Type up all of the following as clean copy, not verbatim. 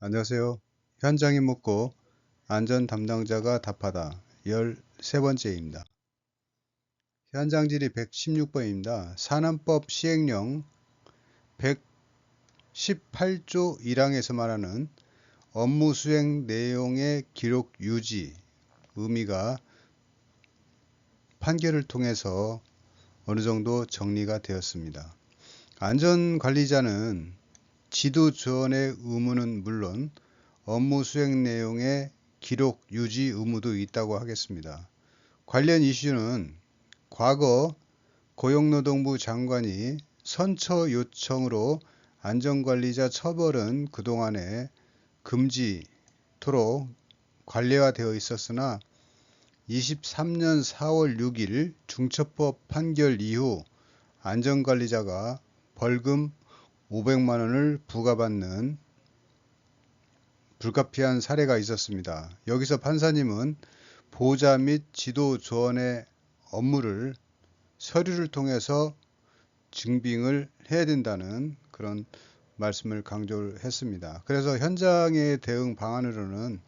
안녕하세요. 현장이 묻고 안전 담당자가 답하다 13번째입니다. 현장 질의 116번입니다. 산안법 시행령 118조 1항에서 말하는 업무 수행 내용의 기록 유지 의미가 판결을 통해서 어느 정도 정리가 되었습니다. 안전관리자는 지도 조언의 의무는 물론 업무 수행 내용의 기록 유지 의무도 있다고 하겠습니다. 관련 이슈는 과거 고용노동부 장관이 선처 요청으로 안전관리자 처벌은 그동안에 금지토록 관례화되어 있었으나 23년 4월 6일 중처법 판결 이후 안전관리자가 벌금 500만 원을 부과받는 불가피한 사례가 있었습니다. 여기서 판사님은 보호자 및 지도 조언의 업무를 서류를 통해서 증빙을 해야 된다는 그런 말씀을 강조를 했습니다. 그래서 현장의 대응 방안으로는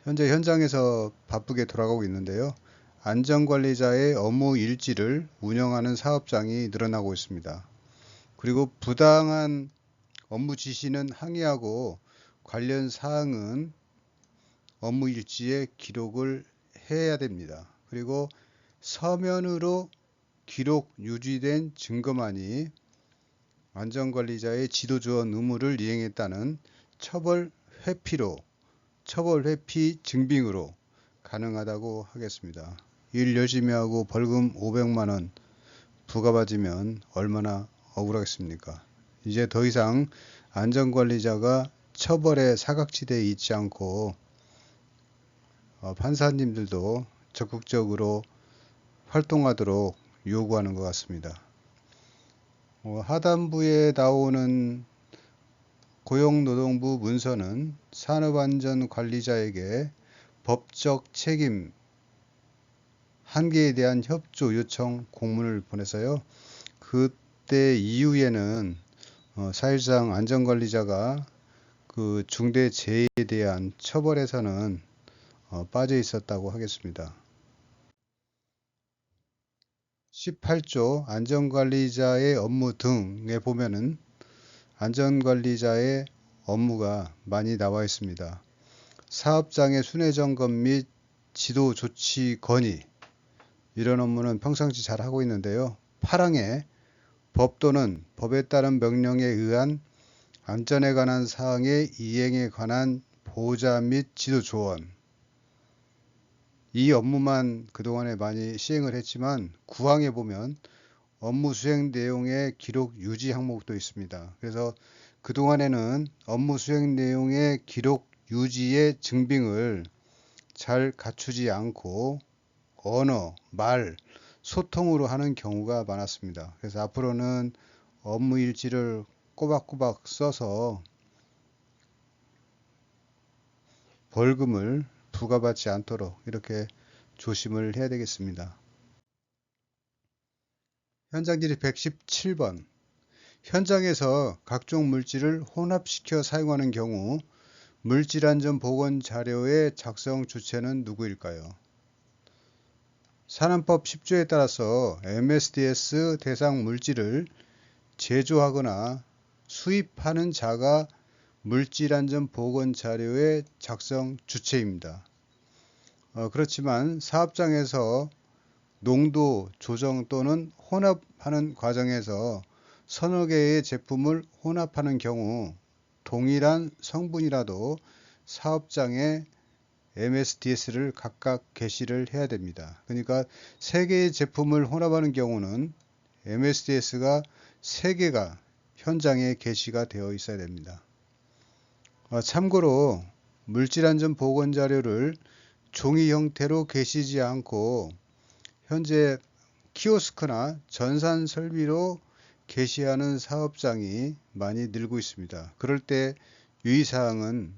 현재 현장에서 바쁘게 돌아가고 있는데요. 안전관리자의 업무 일지를 운영하는 사업장이 늘어나고 있습니다. 그리고 부당한 업무 지시는 항의하고 관련 사항은 업무 일지에 기록을 해야 됩니다. 그리고 서면으로 기록 유지된 증거만이 안전관리자의 지도조언 의무를 이행했다는 처벌 회피 증빙으로 가능하다고 하겠습니다. 일 열심히 하고 벌금 500만 원 부과받으면 얼마나 억울하겠습니까? 이제 더 이상 안전관리자가 처벌의 사각지대에 있지 않고 판사님들도 적극적으로 활동하도록 요구하는 것 같습니다. 하단부에 나오는 고용노동부 문서는 산업안전관리자에게 법적 책임 한계에 대한 협조 요청 공문을 보내서요. 그때 이후에는 사실상 안전관리자가 그 중대재해에 대한 처벌에서는 빠져 있었다고 하겠습니다. 18조 안전관리자의 업무 등에 보면은 안전관리자의 업무가 많이 나와 있습니다. 사업장의 순회점검 및 지도 조치 건의 이런 업무는 평상시 잘 하고 있는데요. 8항에 법 또는 법에 따른 명령에 의한 안전에 관한 사항의 이행에 관한 보호자 및 지도 조언 이 업무만 그동안에 많이 시행을 했지만 9항에 보면 업무 수행 내용의 기록 유지 항목도 있습니다. 그래서 그동안에는 업무 수행 내용의 기록 유지의 증빙을 잘 갖추지 않고 언어, 말, 소통으로 하는 경우가 많았습니다. 그래서 앞으로는 업무 일지를 꼬박꼬박 써서 벌금을 부과받지 않도록 이렇게 조심을 해야 되겠습니다. 현장 질의 117번. 현장에서 각종 물질을 혼합시켜 사용하는 경우 물질안전보건자료의 작성 주체는 누구일까요? 산안법 10조에 따라서 MSDS 대상 물질을 제조하거나 수입하는 자가 물질안전보건자료의 작성 주체입니다. 그렇지만 사업장에서 농도 조정 또는 혼합하는 과정에서 서너 개의 제품을 혼합하는 경우 동일한 성분이라도 사업장에 MSDS를 각각 게시를 해야 됩니다. 그러니까 3개의 제품을 혼합하는 경우는 MSDS가 3개가 현장에 게시가 되어 있어야 됩니다. 참고로 물질안전보건자료를 종이 형태로 게시지 않고 현재 키오스크나 전산 설비로 게시하는 사업장이 많이 늘고 있습니다. 그럴 때 유의사항은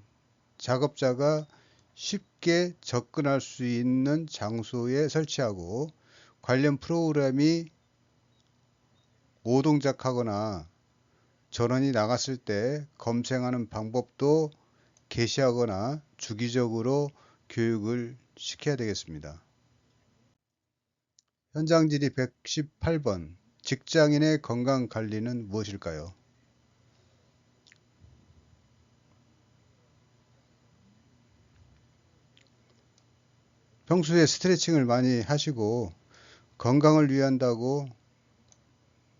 작업자가 쉽게 접근할 수 있는 장소에 설치하고 관련 프로그램이 오동작하거나 전원이 나갔을 때 검색하는 방법도 개시하거나 주기적으로 교육을 시켜야 되겠습니다. 현장 질의 118번. 직장인의 건강 관리는 무엇일까요? 평소에 스트레칭을 많이 하시고 건강을 위한다고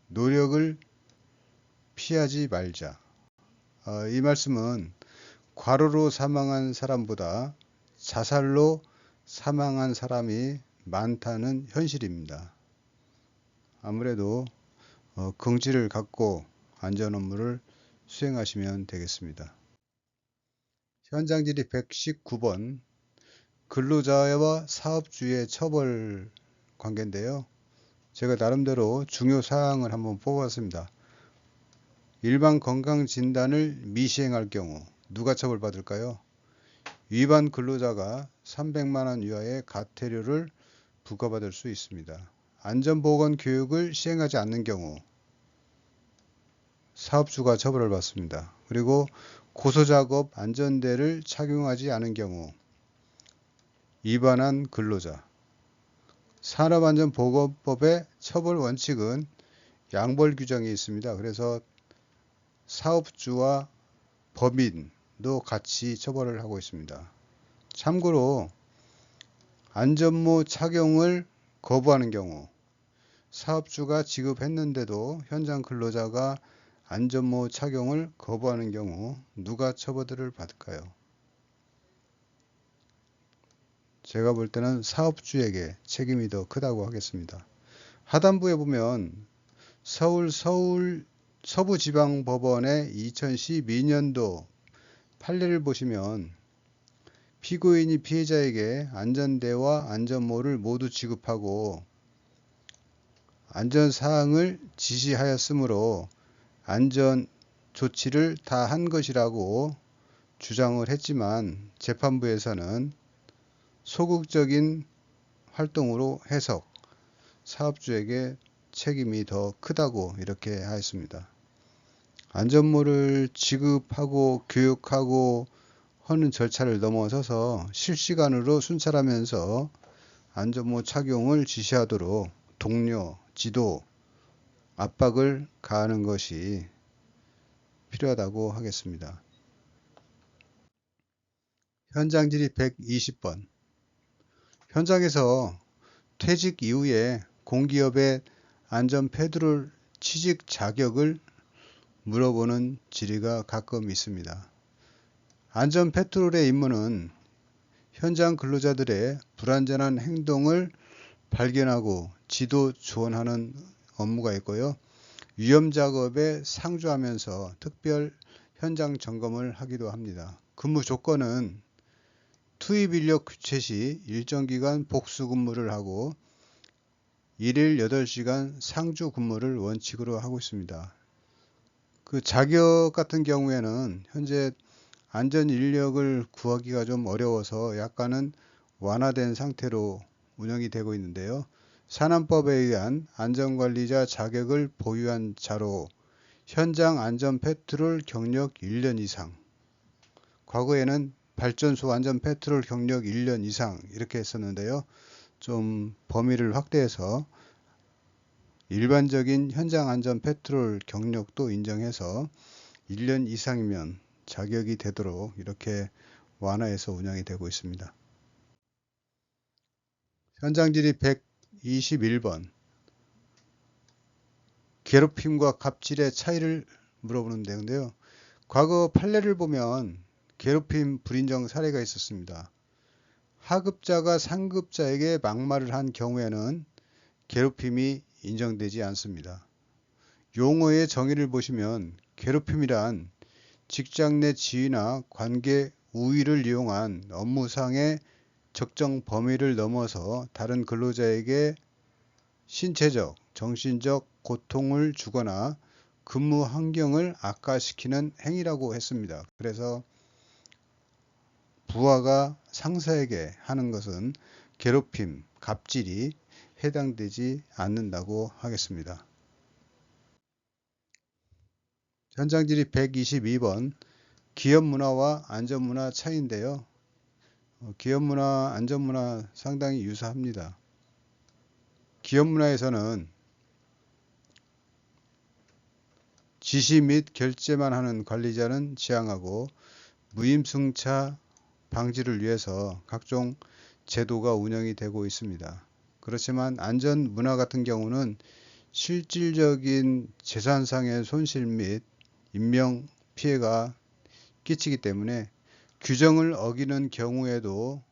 노력을 피하지 말자. 이 말씀은 과로로 사망한 사람보다 자살로 사망한 사람이 많다는 현실입니다. 아무래도 긍지를 갖고 안전 업무를 수행하시면 되겠습니다. 현장 질의 119번. 근로자와 사업주의 처벌 관계인데요. 제가 나름대로 중요 사항을 한번 뽑아봤습니다. 일반 건강진단을 미시행할 경우 누가 처벌받을까요? 위반 근로자가 300만 원 이하의 과태료를 부과받을 수 있습니다. 안전보건 교육을 시행하지 않는 경우 사업주가 처벌을 받습니다. 그리고 고소작업 안전대를 착용하지 않은 경우 위반한 근로자. 산업안전보건법의 처벌 원칙은 양벌 규정이 있습니다. 그래서 사업주와 법인도 같이 처벌을 하고 있습니다. 참고로 안전모 착용을 거부하는 경우 사업주가 지급했는데도 현장 근로자가 안전모 착용을 거부하는 경우 누가 처벌을 받을까요? 제가 볼 때는 사업주에게 책임이 더 크다고 하겠습니다. 하단부에 보면 서울 서부지방법원의 2012년도 판례를 보시면 피고인이 피해자에게 안전대와 안전모를 모두 지급하고 안전사항을 지시하였으므로 안전 조치를 다 한 것이라고 주장을 했지만 재판부에서는 소극적인 활동으로 해석, 사업주에게 책임이 더 크다고 이렇게 하였습니다. 안전모를 지급하고 교육하고 하는 절차를 넘어서서 실시간으로 순찰하면서 안전모 착용을 지시하도록 동료, 지도, 압박을 가하는 것이 필요하다고 하겠습니다. 현장 질의 120번. 현장에서 퇴직 이후에 공기업의 안전 패트롤 취직 자격을 물어보는 질의가 가끔 있습니다. 안전 패트롤의 임무는 현장 근로자들의 불안전한 행동을 발견하고 지도 지원하는 업무가 있고요. 위험 작업에 상주하면서 특별 현장 점검을 하기도 합니다. 근무 조건은 투입 인력 교체 시 일정 기간 복수 근무를 하고 1일 8시간 상주 근무를 원칙으로 하고 있습니다. 그 자격 같은 경우에는 현재 안전 인력을 구하기가 좀 어려워서 약간은 완화된 상태로 운영이 되고 있는데요. 산안법에 의한 안전관리자 자격을 보유한 자로 현장 안전 패트롤 경력 1년 이상, 과거에는 발전소 안전 패트롤 경력 1년 이상 이렇게 했었는데요. 좀 범위를 확대해서 일반적인 현장 안전 패트롤 경력도 인정해서 1년 이상이면 자격이 되도록 이렇게 완화해서 운영이 되고 있습니다. 현장 질의 121번. 괴롭힘과 갑질의 차이를 물어보는 내용인데요. 과거 판례를 보면 괴롭힘 불인정 사례가 있었습니다. 하급자가 상급자에게 막말을 한 경우에는 괴롭힘이 인정되지 않습니다. 용어의 정의를 보시면 괴롭힘이란 직장 내 지위나 관계 우위를 이용한 업무상의 적정 범위를 넘어서 다른 근로자에게 신체적, 정신적 고통을 주거나 근무 환경을 악화시키는 행위라고 했습니다. 그래서 부하가 상사에게 하는 것은 괴롭힘, 갑질이 해당되지 않는다고 하겠습니다. 현장 질의 122번. 기업 문화와 안전 문화 차이인데요. 기업 문화, 안전 문화 상당히 유사합니다. 기업 문화에서는 지시 및 결제만 하는 관리자는 지양하고 무임승차 방지를 위해서 각종 제도가 운영이 되고 있습니다. 그렇지만 안전 문화 같은 경우는 실질적인 재산상의 손실 및 인명 피해가 끼치기 때문에 규정을 어기는 경우에도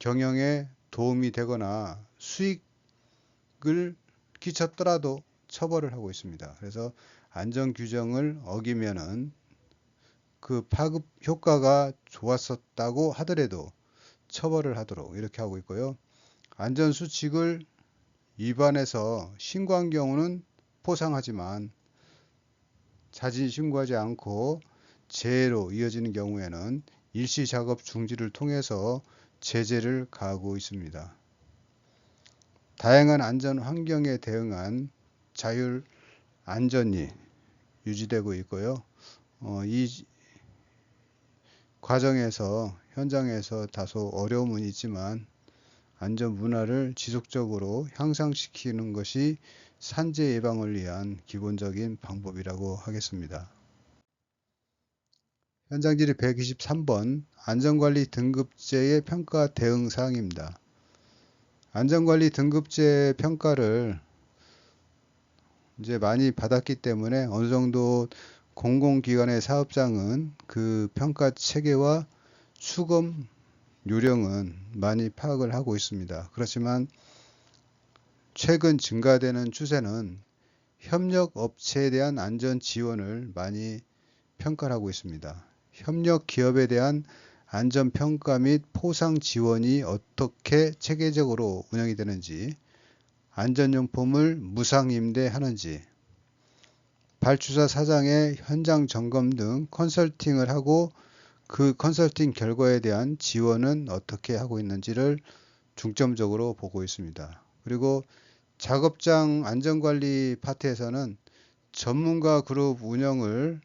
경영에 도움이 되거나 수익을 끼쳤더라도 처벌을 하고 있습니다. 그래서 안전 규정을 어기면은 그 파급 효과가 좋았었다고 하더라도 처벌을 하도록 이렇게 하고 있고요. 안전 수칙을 위반해서 신고한 경우는 포상하지만 자진 신고하지 않고 재해로 이어지는 경우에는 일시 작업 중지를 통해서 제재를 가하고 있습니다. 다양한 안전 환경에 대응한 자율 안전이 유지되고 있고요. 이 과정에서 현장에서 다소 어려움은 있지만 안전 문화를 지속적으로 향상시키는 것이 산재 예방을 위한 기본적인 방법이라고 하겠습니다. 현장 질의 123번 안전관리 등급제의 평가 대응 사항입니다. 안전관리 등급제 평가를 이제 많이 받았기 때문에 어느 정도 공공기관의 사업장은 그 평가 체계와 수검 요령은 많이 파악을 하고 있습니다. 그렇지만 최근 증가되는 추세는 협력 업체에 대한 안전 지원을 많이 평가를 하고 있습니다. 협력 기업에 대한 안전 평가 및 포상 지원이 어떻게 체계적으로 운영이 되는지, 안전용품을 무상 임대하는지, 발주사 사장의 현장 점검 등 컨설팅을 하고 그 컨설팅 결과에 대한 지원은 어떻게 하고 있는지를 중점적으로 보고 있습니다. 그리고 작업장 안전관리 파트에서는 전문가 그룹 운영을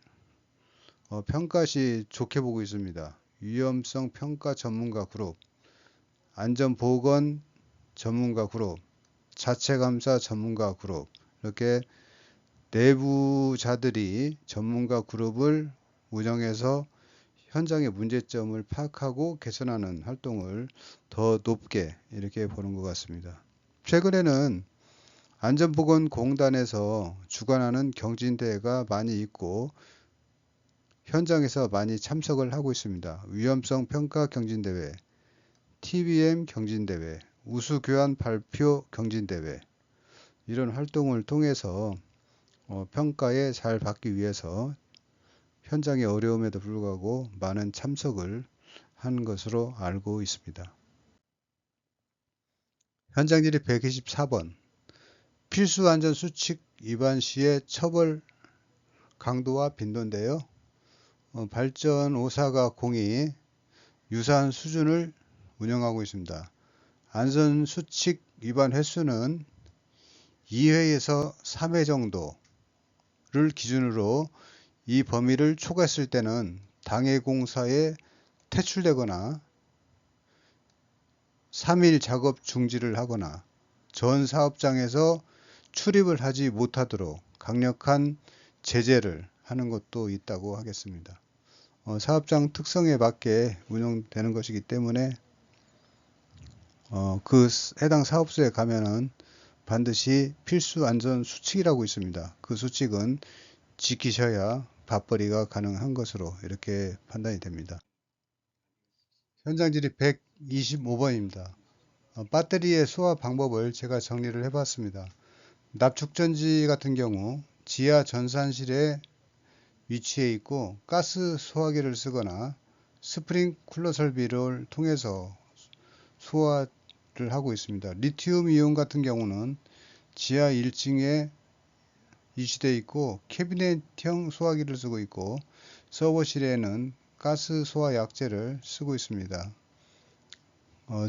평가 시 좋게 보고 있습니다. 위험성 평가 전문가 그룹, 안전보건 전문가 그룹, 자체감사 전문가 그룹, 이렇게 내부자들이 전문가 그룹을 운영해서 현장의 문제점을 파악하고 개선하는 활동을 더 높게 이렇게 보는 것 같습니다. 최근에는 안전보건공단에서 주관하는 경진대회가 많이 있고 현장에서 많이 참석을 하고 있습니다. 위험성 평가 경진대회, TBM 경진대회, 우수교환 발표 경진대회 이런 활동을 통해서 평가에 잘 받기 위해서 현장의 어려움에도 불구하고 많은 참석을 한 것으로 알고 있습니다. 현장 질의 124번 필수 안전 수칙 위반 시의 처벌 강도와 빈도인데요. 발전 5사가 공이 유사한 수준을 운영하고 있습니다. 안전 수칙 위반 횟수는 2회에서 3회 정도를 기준으로 이 범위를 초과했을 때는 당해공사에 퇴출되거나 3일 작업 중지를 하거나 전 사업장에서 출입을 하지 못하도록 강력한 제재를 하는 것도 있다고 하겠습니다. 사업장 특성에 맞게 운영되는 것이기 때문에 그 해당 사업소에 가면은 반드시 필수 안전 수칙이라고 있습니다. 그 수칙은 지키셔야 맞벌이가 가능한 것으로 이렇게 판단이 됩니다. 현장 질의 125번입니다. 배터리의 소화 방법을 제가 정리를 해봤습니다. 납축전지 같은 경우 지하 전산실에 위치해 있고 가스 소화기를 쓰거나 스프링쿨러 설비를 통해서 소화를 하고 있습니다. 리튬 이온 같은 경우는 지하 1층에 위치되어 있고 캐비넷형 소화기를 쓰고 있고 서버실에는 가스 소화 약재를 쓰고 있습니다.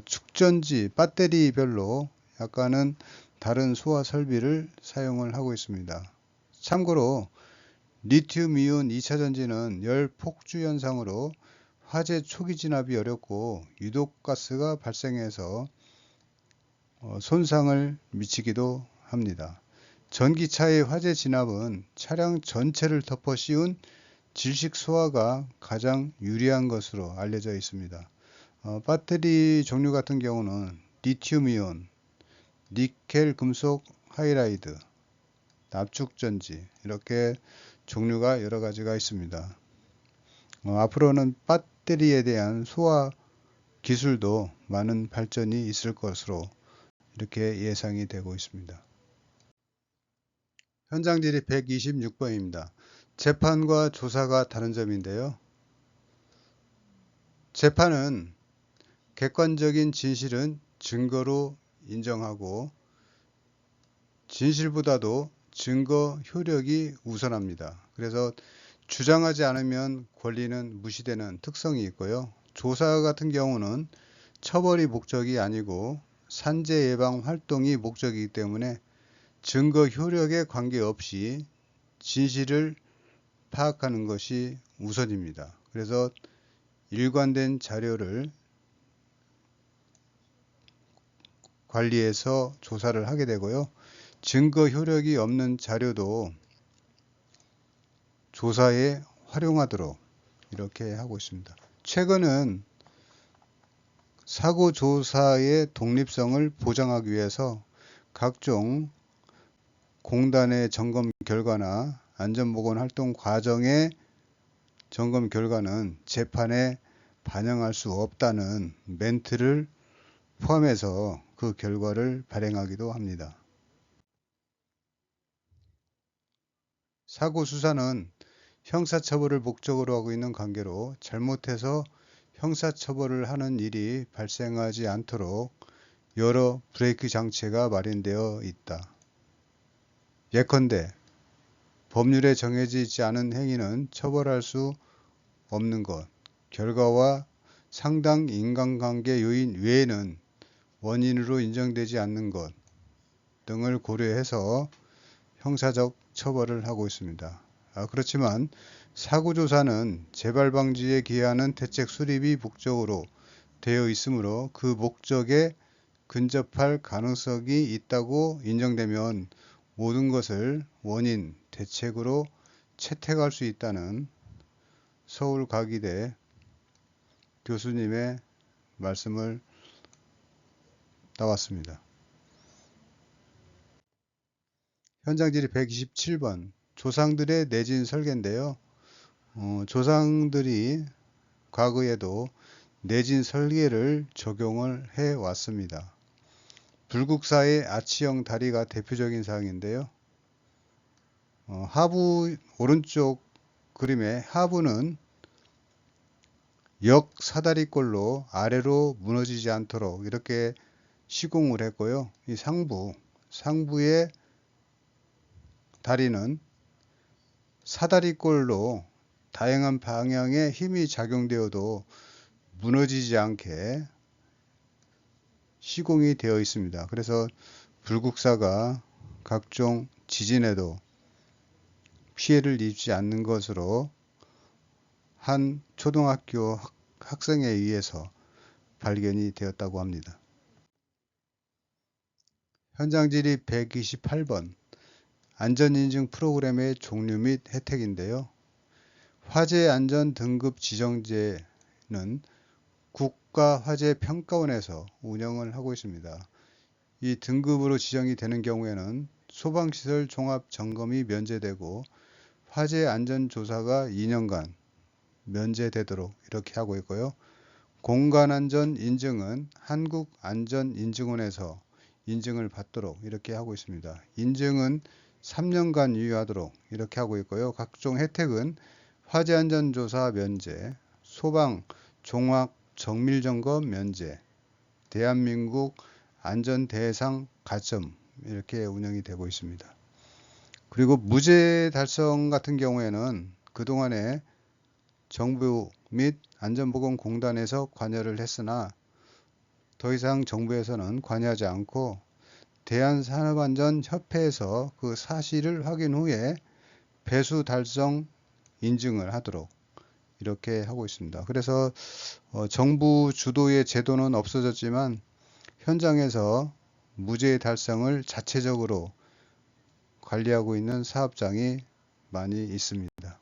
축전지, 배터리별로 약간은 다른 소화 설비를 사용을 하고 있습니다. 참고로 리튬이온 2차 전지는 열 폭주 현상으로 화재 초기 진압이 어렵고 유독가스가 발생해서 손상을 미치기도 합니다. 전기차의 화재 진압은 차량 전체를 덮어 씌운 질식 소화가 가장 유리한 것으로 알려져 있습니다. 배터리 종류 같은 경우는 리튬이온, 니켈 금속 하이라이드, 납축전지 이렇게 종류가 여러 가지가 있습니다. 앞으로는 배터리에 대한 소화 기술도 많은 발전이 있을 것으로 이렇게 예상이 되고 있습니다. 현장 질의 126번입니다. 재판과 조사가 다른 점인데요. 재판은 객관적인 진실은 증거로 인정하고 진실보다도 증거 효력이 우선합니다. 그래서 주장하지 않으면 권리는 무시되는 특성이 있고요. 조사 같은 경우는 처벌이 목적이 아니고 산재 예방 활동이 목적이기 때문에 증거 효력에 관계없이 진실을 파악하는 것이 우선입니다. 그래서 일관된 자료를 관리해서 조사를 하게 되고요. 증거 효력이 없는 자료도 조사에 활용하도록 이렇게 하고 있습니다. 최근은 사고 조사의 독립성을 보장하기 위해서 각종 공단의 점검 결과나 안전보건 활동 과정의 점검 결과는 재판에 반영할 수 없다는 멘트를 포함해서 그 결과를 발행하기도 합니다. 사고 수사는 형사처벌을 목적으로 하고 있는 관계로 잘못해서 형사처벌을 하는 일이 발생하지 않도록 여러 브레이크 장치가 마련되어 있다. 예컨대 법률에 정해져 있지 않은 행위는 처벌할 수 없는 것, 결과와 상당 인간관계 요인 외에는 원인으로 인정되지 않는 것 등을 고려해서 형사적 처벌을 하고 있습니다. 그렇지만 사고조사는 재발 방지에 기여하는 대책 수립이 목적으로 되어 있으므로 그 목적에 근접할 가능성이 있다고 인정되면 모든 것을 원인, 대책으로 채택할 수 있다는 서울과기대 교수님의 말씀을 따왔습니다. 현장 질의 127번 조상들의 내진 설계인데요. 조상들이 과거에도 내진 설계를 적용을 해 왔습니다. 불국사의 아치형 다리가 대표적인 사항인데요. 하부 오른쪽 그림의 하부는 역사다리꼴로 아래로 무너지지 않도록 이렇게 시공을 했고요. 이 상부의 다리는 사다리꼴로 다양한 방향에 힘이 작용되어도 무너지지 않게 시공이 되어 있습니다. 그래서 불국사가 각종 지진에도 피해를 입지 않는 것으로 한 초등학교 학생에 의해서 발견이 되었다고 합니다. 현장 질의 128번 안전인증 프로그램의 종류 및 혜택인데요. 화재안전등급 지정제는 국가화재평가원에서 운영을 하고 있습니다. 이 등급으로 지정이 되는 경우에는 소방시설 종합점검이 면제되고 화재안전조사가 2년간 면제되도록 이렇게 하고 있고요. 공간안전인증은 한국안전인증원에서 인증을 받도록 이렇게 하고 있습니다. 인증은 3년간 유효하도록 이렇게 하고 있고요. 각종 혜택은 화재안전조사 면제, 소방 종합 정밀점검 면제, 대한민국 안전대상 가점 이렇게 운영이 되고 있습니다. 그리고 무죄 달성 같은 경우에는 그동안에 정부 및 안전보건공단에서 관여를 했으나 더 이상 정부에서는 관여하지 않고 대한산업안전협회에서 그 사실을 확인 후에 배수 달성 인증을 하도록 이렇게 하고 있습니다. 그래서 정부 주도의 제도는 없어졌지만 현장에서 무죄 달성을 자체적으로 관리하고 있는 사업장이 많이 있습니다.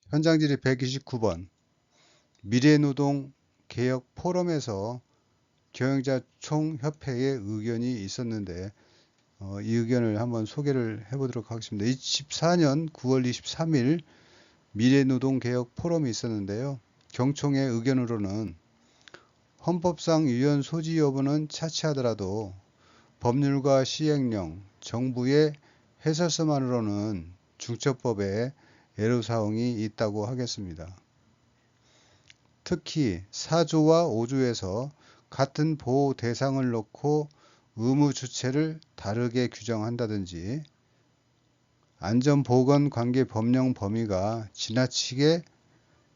현장지리 129번 미래노동 개혁 포럼에서 경영자 총협회의 의견이 있었는데 이 의견을 한번 소개를 해보도록 하겠습니다. 24년 9월 23일 미래노동 개혁 포럼이 있었는데요. 경총의 의견으로는 헌법상 유연 소지 여부는 차치하더라도 법률과 시행령, 정부의 해설서만으로는 중처법에 애로사항이 있다고 하겠습니다. 특히 4조와 5조에서 같은 보호 대상을 놓고 의무 주체를 다르게 규정한다든지 안전보건 관계 법령 범위가 지나치게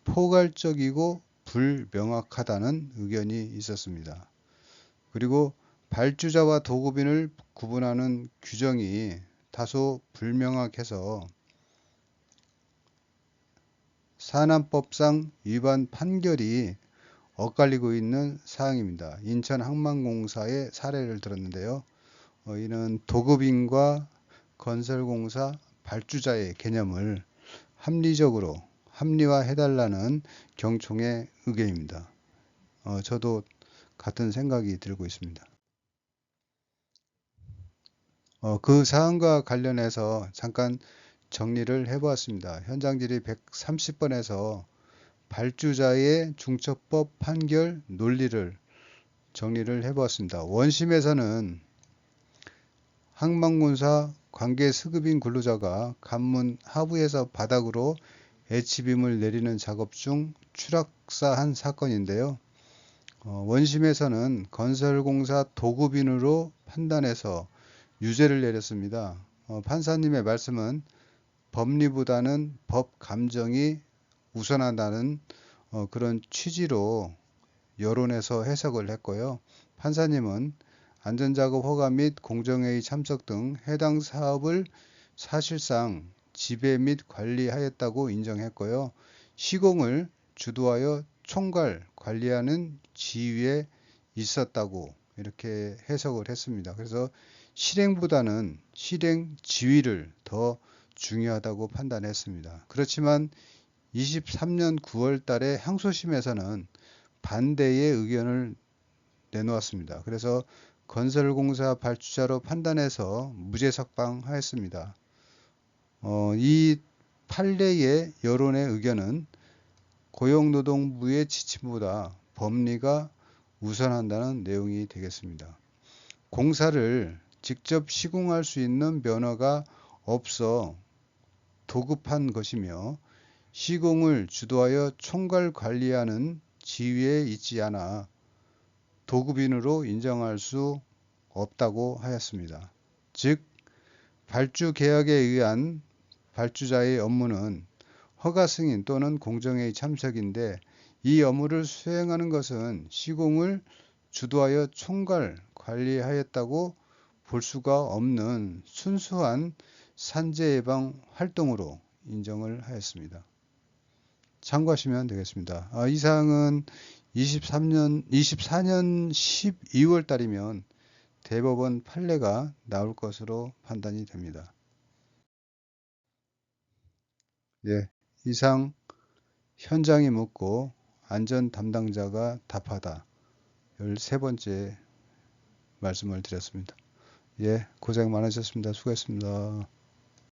포괄적이고 불명확하다는 의견이 있었습니다. 그리고 발주자와 도급인을 구분하는 규정이 다소 불명확해서 산안법상 위반 판결이 엇갈리고 있는 사항입니다. 인천항만공사의 사례를 들었는데요. 이는 도급인과 건설공사 발주자의 개념을 합리적으로 합리화해달라는 경총의 의견입니다. 저도 같은 생각이 들고 있습니다. 그 사항과 관련해서 잠깐 정리를 해보았습니다. 현장지리 130번에서 발주자의 중처법 판결 논리를 정리를 해보았습니다. 원심에서는 항만군사 관계 수급인 근로자가 관문 하부에서 바닥으로 H빔을 내리는 작업 중 추락사한 사건인데요. 원심에서는 건설공사 도급인으로 판단해서 유죄를 내렸습니다. 판사님의 말씀은 법리보다는 법 감정이 우선한다는 그런 취지로 여론에서 해석을 했고요. 판사님은 안전작업 허가 및 공정회의 참석 등 해당 사업을 사실상 지배 및 관리하였다고 인정했고요. 시공을 주도하여 총괄 관리하는 지위에 있었다고 이렇게 해석을 했습니다. 그래서 실행보다는 실행 지휘를 더 중요하다고 판단했습니다. 그렇지만 23년 9월 달에 항소심에서는 반대의 의견을 내놓았습니다. 그래서 건설공사 발주자로 판단해서 무죄 석방하였습니다. 이 판례의 여론의 의견은 고용노동부의 지침보다 법리가 우선한다는 내용이 되겠습니다. 공사를 직접 시공할 수 있는 면허가 없어 도급한 것이며 시공을 주도하여 총괄 관리하는 지위에 있지 않아 도급인으로 인정할 수 없다고 하였습니다. 즉 발주 계약에 의한 발주자의 업무는 허가 승인 또는 공정회의 참석인데 이 업무를 수행하는 것은 시공을 주도하여 총괄 관리하였다고 볼 수가 없는 순수한 산재 예방 활동으로 인정을 하였습니다. 참고하시면 되겠습니다. 이 사항은 24년 12월 달이면 대법원 판례가 나올 것으로 판단이 됩니다. 예, 이상 현장이 묻고 안전 담당자가 답하다 13번째 말씀을 드렸습니다. 예, 고생 많으셨습니다. 수고했습니다.